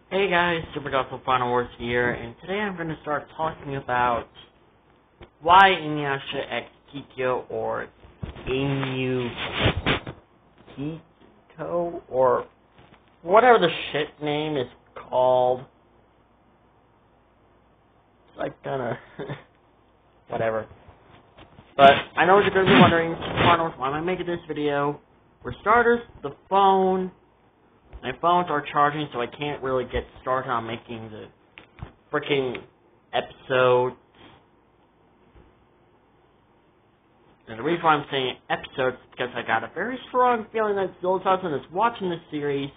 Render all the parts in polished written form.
Hey guys, Super Gospel Final Words here, and today I'm going to start talking about why Inuyasha X Kikyo, or Inukiko, or whatever the shit name is called. It's like kinda whatever. But I know you're going to be wondering, why am I making this video? For starters, my phones are charging, so I can't really get started on making the freaking episode. And the reason why I'm saying episodes is because I got a very strong feeling that Zoltan is watching this series,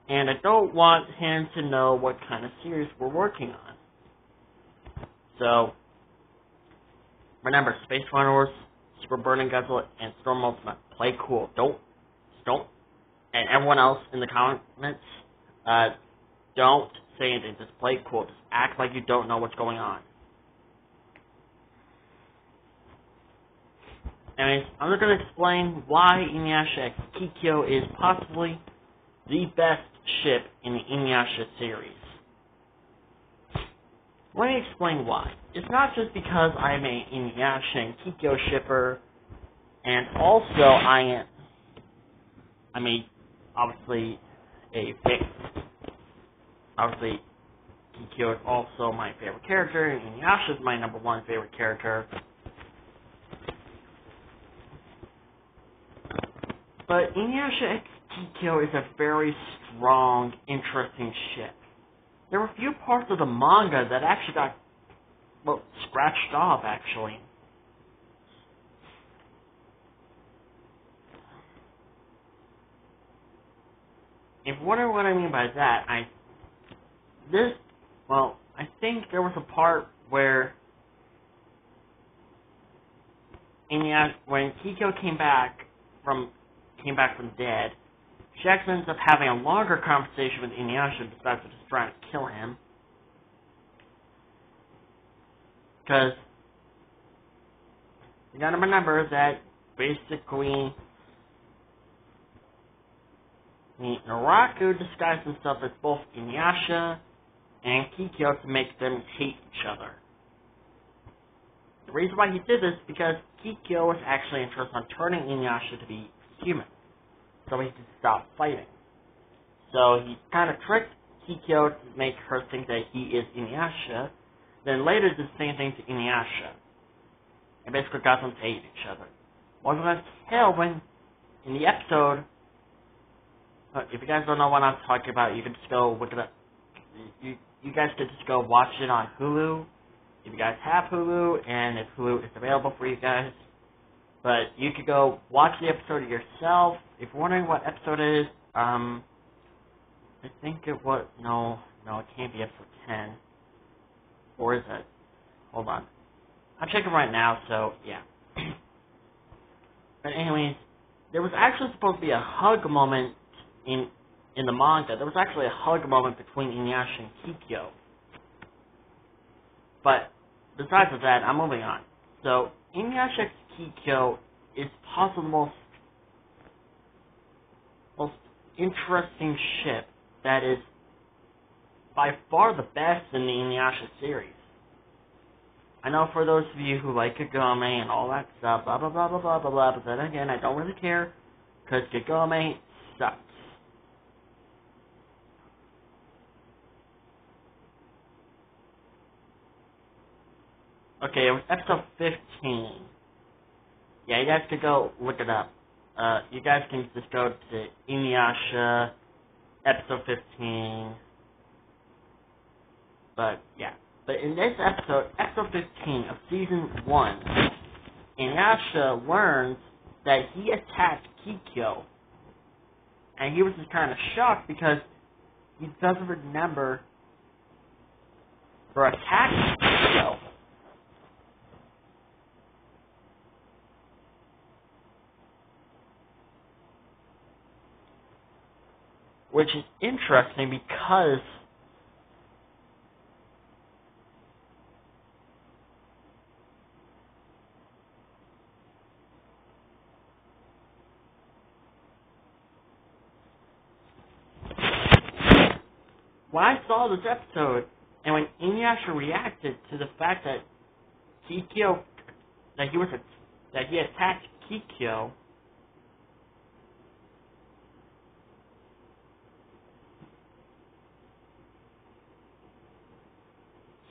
and I don't want him to know what kind of series we're working on. So, remember, Space Runners, Super Burning Guzzle, and Storm Ultimate. Play cool. Don't. And everyone else in the comments, don't say anything. Just play cool. Just act like you don't know what's going on. Anyways, I'm just going to explain why Inuyasha X Kikyo is possibly the best ship in the Inuyasha series. Let me explain why. It's not just because I'm a Inuyasha and Kikyo shipper, and also I'm obviously Kikyo is also my favorite character, and Inuyasha is my number one favorite character. But Inuyasha X Kikyo is a very strong, interesting ship. There were a few parts of the manga that actually got, scratched off, actually. If you wonder what I mean by that, I think there was a part where when Kikyo came back from dead, she actually ends up having a longer conversation with Inuyasha besides just trying to kill him. Because you gotta remember that basically Naraku disguised himself as both Inuyasha and Kikyo to make them hate each other. The reason why he did this is because Kikyo was actually interested in turning Inuyasha to be human, so he could stop fighting. So he kind of tricked Kikyo to make her think that he is Inuyasha, then later did the same thing to Inuyasha, and basically got them to hate each other. What I'm going to tell when in the episode. If you guys don't know what I'm talking about, you can just go look it up. You guys could just go watch it on Hulu, if you guys have Hulu, and if Hulu is available for you guys. But you could go watch the episode yourself. If you're wondering what episode it is, I think it was, no, it can't be episode 10. Or is it? Hold on. I'm checking right now, so, yeah. But anyways, there was actually supposed to be a hug moment in the manga. There was actually a hug moment between Inuyasha and Kikyo. But besides that, I'm moving on. So Inuyasha X Kikyo is possibly the most interesting ship that is by far the best in the Inuyasha series. I know for those of you who like Kagome and all that stuff, blah blah blah blah blah blah blah, but then again, I don't really care, because Kagome sucks. Okay, it was episode 15. Yeah, you guys could go look it up. You guys can just go to Inuyasha, episode 15. But, yeah. But in this episode 15 of season 1, Inuyasha learns that he attacked Kikyo. And he was just kind of shocked because he doesn't remember her attacking Kikyo. Which is interesting because when I saw this episode, and when Inuyasha reacted to the fact that Kikyo, that he attacked Kikyo,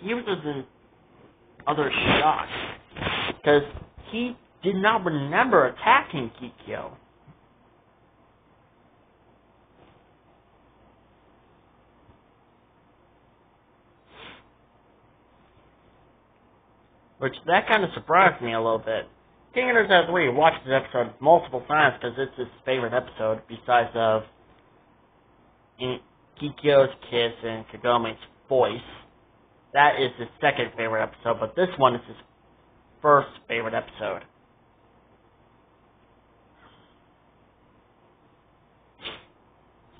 he was just in utter shock, because he did not remember attacking Kikyo. Which, that kind of surprised me a little bit. King of Nerd 3 watched this episode multiple times because it's his favorite episode, besides of Kikyo's kiss and Kagome's voice. That is his second favorite episode, but this one is his first favorite episode.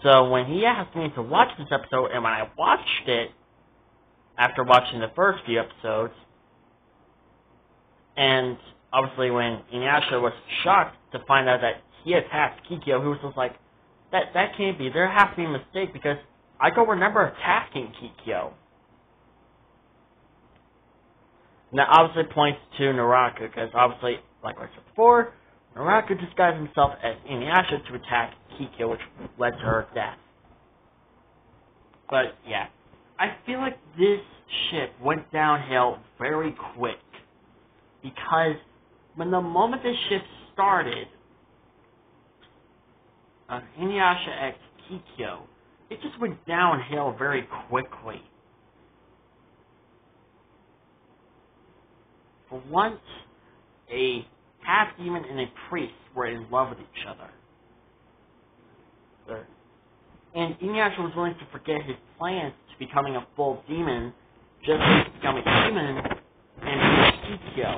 So when he asked me to watch this episode, and when I watched it, after watching the first few episodes, and obviously when Inuyasha was shocked to find out that he attacked Kikyo, he was just like, that can't be, there has to be a mistake, because I don't remember attacking Kikyo. Now obviously points to Naraku, because obviously, like I said before, Naraku disguised himself as Inuyasha to attack Kikyo, which led to her death. But yeah, I feel like this ship went downhill very quick. Because when the moment the ship started, Inuyasha x Kikyo, it just went downhill very quickly. For once, a half-demon and a priest were in love with each other. And Inuyasha was willing to forget his plans to becoming a full demon just to become a demon and Kikyo.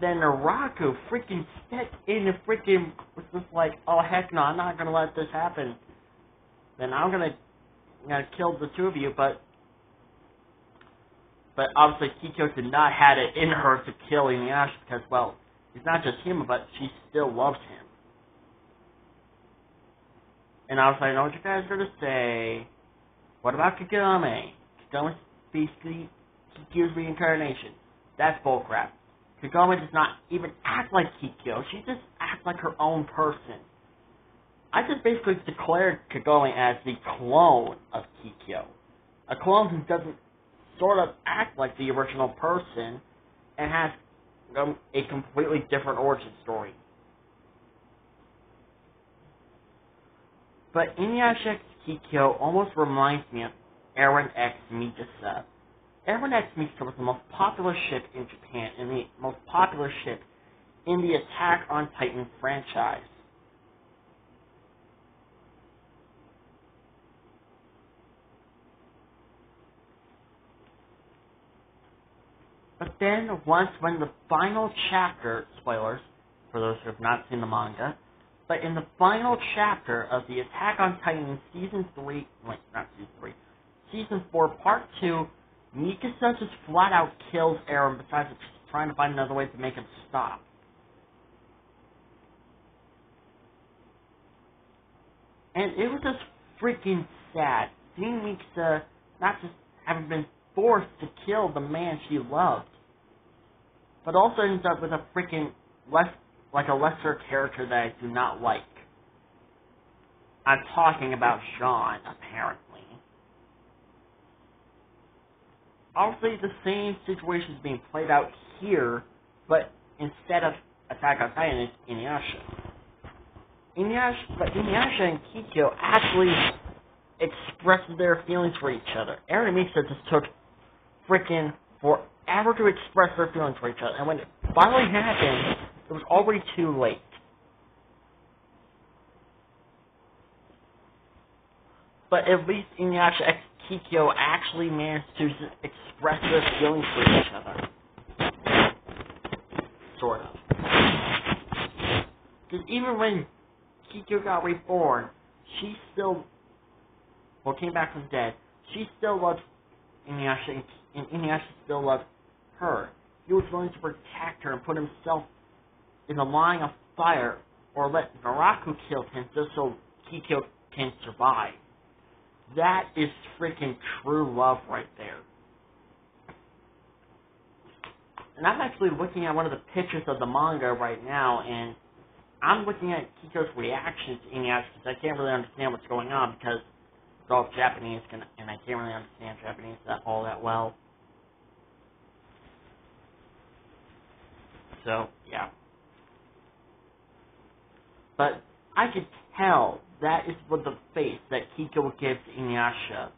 Then Naraku freaking stepped in and freaking was just like, oh heck no, I'm not gonna let this happen. Then I'm gonna kill the two of you, but obviously Kikyo did not have it in her to kill Inuyasha because, well, he's not just human, but she still loves him. And obviously I know what you guys are gonna say. What about Kagome? Kagome's basically Kikyo's reincarnation. That's bullcrap. Kagome does not even act like Kikyo. She just acts like her own person. I just basically declared Kagome as the clone of Kikyo. A clone who doesn't sort of act like the original person and has a completely different origin story. But Inuyasha x Kikyo almost reminds me of Eren x Mikasa. Eren x Mikasa was the most popular ship in Japan and the most popular ship in the Attack on Titan franchise. But then, when the final chapter, spoilers for those who have not seen the manga, but in the final chapter of the Attack on Titan Season 4, Part 2, Mikasa just flat out kills Eren besides just trying to find another way to make him stop. And it was just freaking sad seeing Mikasa not just having been forced to kill the man she loved, but also ends up with a freaking a lesser character that I do not like. I'm talking about Jean, apparently. Obviously, the same situation is being played out here, but instead of Attack on Titan, it's Inuyasha. But Inuyasha and Kikyo actually expressed their feelings for each other. Eren and Mikasa just took freaking forever to express their feelings for each other, and when it finally happened, it was already too late. But at least Inuyasha x Kikyo actually managed to express their feelings for each other. Sort of. Because even when Kikyo got reborn, she still, came back from the dead, she still loved Inuyasha, and Inuyasha still loved her. He was willing to protect her and put himself in the line of fire, or let Naraku kill him just so Kikyo can survive. That is freaking true love right there. And I'm actually looking at one of the pictures of the manga right now, and I'm looking at Kiko's reaction to Inuyasha because I can't really understand what's going on because it's all Japanese, and I can't really understand Japanese all that well. So, yeah. But I could tell that is what the face that Kiko would give to Inuyasha.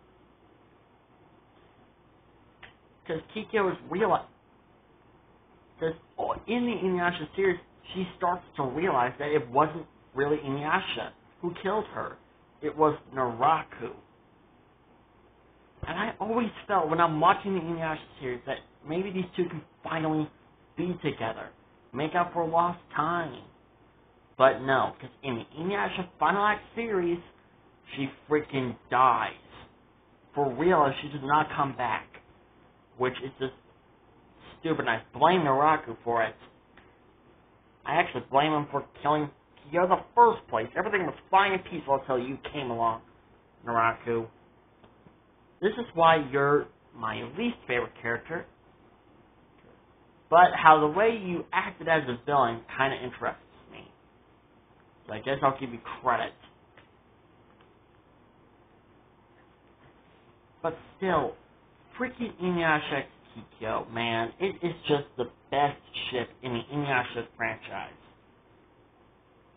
Because Kiko is realizing, because in the Inuyasha series, she starts to realize that it wasn't really Inuyasha who killed her. It was Naraku. And I always felt when I'm watching the Inuyasha series that maybe these two can finally be together. Make up for lost time. But no, because in the Inuyasha Final Act series, she freaking dies. For real, she does not come back. Which is just stupid, and I blame Naraku for it. I actually blame him for killing Kyo in the first place. Everything was fine and peaceful until you came along, Naraku. This is why you're my least favorite character. But how the way you acted as a villain kind of interests me. So I guess I'll give you credit. But still, freaking Inuyasha X Kikyo, man, it is just the best ship in the Inuyasha franchise.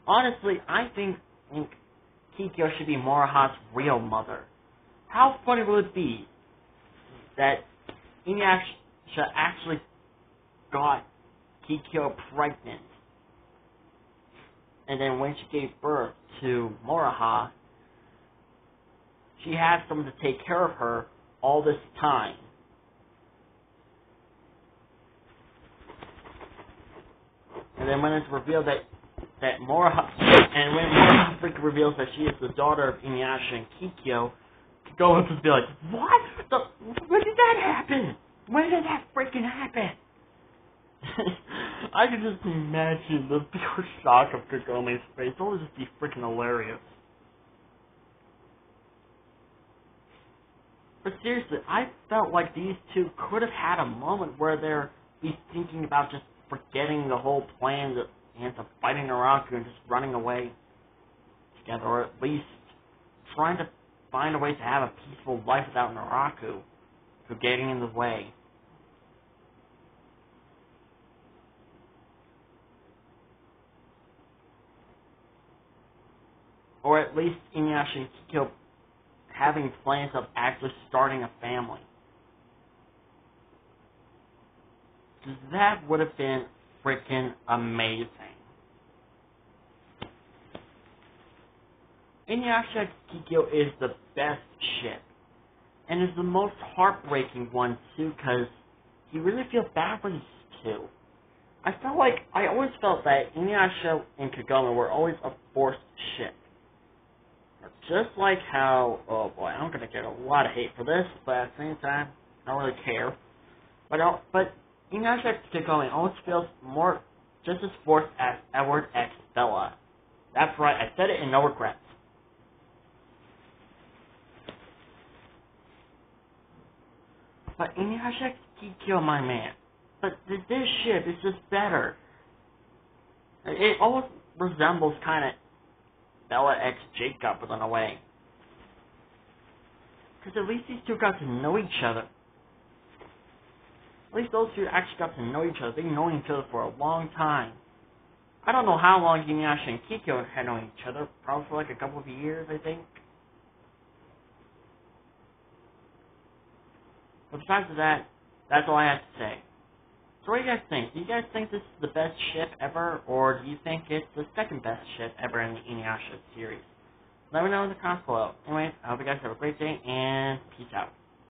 Honestly, I think Kikyo should be Moroha's real mother. How funny will it be that Inuyasha actually got Kikyo pregnant, and then when she gave birth to Moroha, she had someone to take care of her all this time. And then when it's revealed that Moroha, and when Moroha freaking reveals that she is the daughter of Inuyasha and Kikyo, go up and be like, what? When did that happen? When did that freaking happen? I can just imagine the pure shock of Kagome's face. It would just be freaking hilarious. But seriously, I felt like these two could have had a moment where they're be thinking about just forgetting the whole plan and to fighting Naraku and just running away together, or at least trying to find a way to have a peaceful life without Naraku for getting in the way. Or at least Inuyasha and Kikyo having plans of actually starting a family. Because that would have been freaking amazing. Inuyasha X Kikyo is the best ship. And is the most heartbreaking one too, because you really feel bad for these two. I always felt that Inuyasha and Kagome were always a forced ship. Just like how, oh boy, I'm going to get a lot of hate for this, but at the same time, I don't really care. But Inuyasha X Kagome always feels more just as forced as Edward X Bella. That's right, I said it and no regrets. But Inuyasha X Kikyo, my man. But this ship is just better. It almost resembles kind of Bella X Jacob in a way. Because at least these two got to know each other. At least those two actually got to know each other. They've known each other for a long time. I don't know how long Inuyasha and Kikyo had known each other. Probably for like a couple of years, I think. But besides that, that's all I have to say. So what do you guys think? Do you guys think this is the best ship ever, or do you think it's the second best ship ever in the Inuyasha series? Let me know in the comments below. Anyways, I hope you guys have a great day, and peace out.